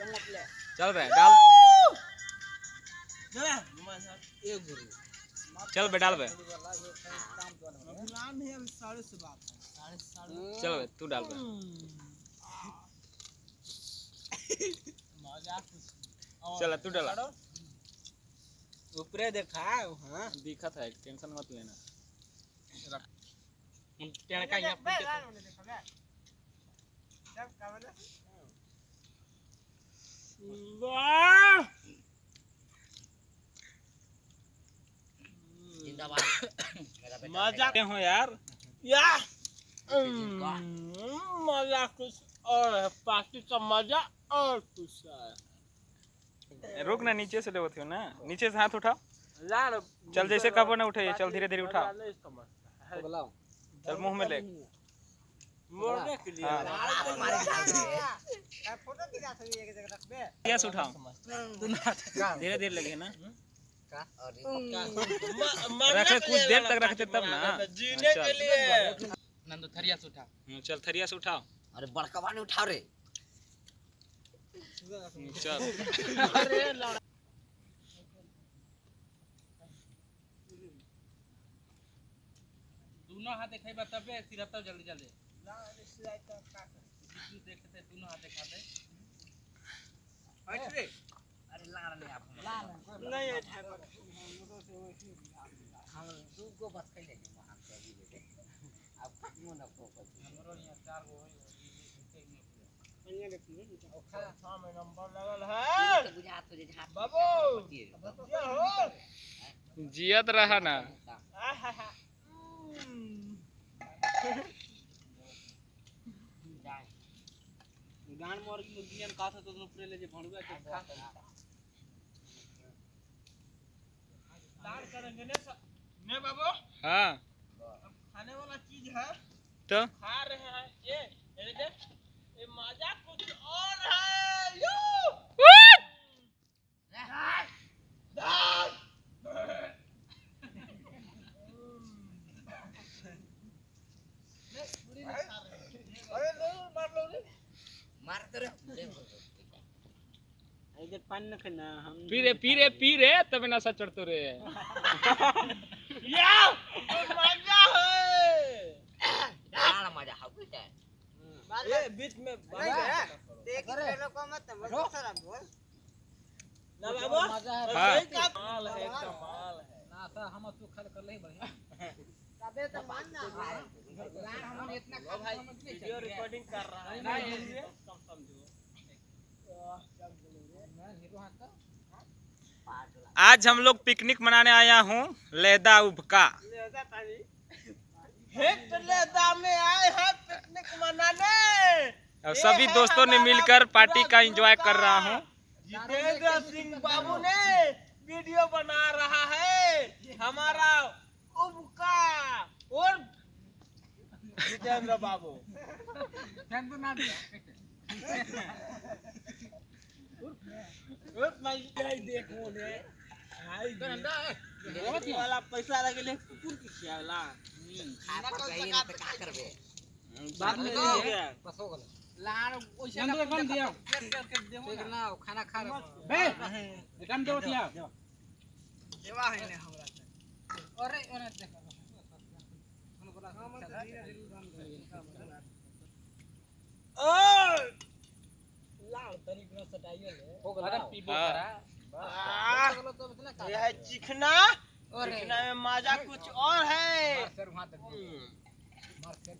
चल बे डाल चल बे डाल बे चल बे तू डाल बे चल तू डाला ऊपरे देखा हां दिखत है टेंशन मत लेना रख टेन का यहां पे वाह जिंदाबाद मजा हो यार मजा कुछ और है पार्टी का मजा और कुछ है रुक ना नीचे से ले हो ना नीचे से हाथ उठा चल जैसे कबो ना उठे चल धीरे धीरे उठा चल मुंह में ले मोड़ने के लिए फोटो खिंचा थोड़ी एक जगह रख बे यस उठाओ धीरे धीरे लगे ना रखे कुछ देर तक रखते तब ना जीने के लिए नंदू थरिया से उठा चल थरिया से उठाओ अरे बड़का वाले उठाओ रे चल अरे दोनों हाथ देखेबा तबे सिरता जल्दी जल्दी देखते दोनों हाथ दिखाते हट रे अरे लाड़ नहीं आप नहीं उठा हम दू को बस कर लेंगे वहां पे अभी बेटे अब क्यों ना फोकस हमरो यहां 4 गो होई ये देखिए ओखा सामने नंबर लगल है तो बुझात हो जे बाबू क्या हो जियत रहा ना गान मोर की मुर्गियन का था तो ऊपर ले जे भणुआ के खा दाल करेंगे ने बाबू हां खाने वाला चीज है तो खा रहे हैं ये देख ये मजा कुछ और है यू दाल अरे लो मार लो रे मार दे रे इधर पानी न खाना हम पी रे तब नशा चढ़तो रे या मजा है लाड़ मजा हो बेटा ये बीच में देख रे को मत बोल सारा बोल ना बाबू हां कमाल है ना तो हम तू खल कर ले बढ़िया तबे तो मान ना हम इतना भाई वीडियो रिकॉर्डिंग कर रहा है ना ये कम समझो आज हम लोग पिकनिक मनाने आया हूँ लेदा उबका लेदा में आए हैं पिकनिक मनाने और सभी दोस्तों ने मिलकर पार्टी का एंजॉय कर रहा हूँ जितेंद्र सिंह बाबू ने वीडियो बना रहा है हमारा उबका और जितेंद्र बाबू देखो ने वाला पैसा लगे ले कुकुर की खियाला खाना कहीं ना तो का करबे बाद में हो गया बस हो गलो लाड़ ओइसे ना कम दिया ठीक ना खाना खा रहे बे कम दो दिया देवा है ने हमरा अरे ओने देख ओ लाल तनी बिना सटाइयो ले हो गलो पीबो करा यह है चिकना चिकना में मजा कुछ और है मार सर वहां तक मार सर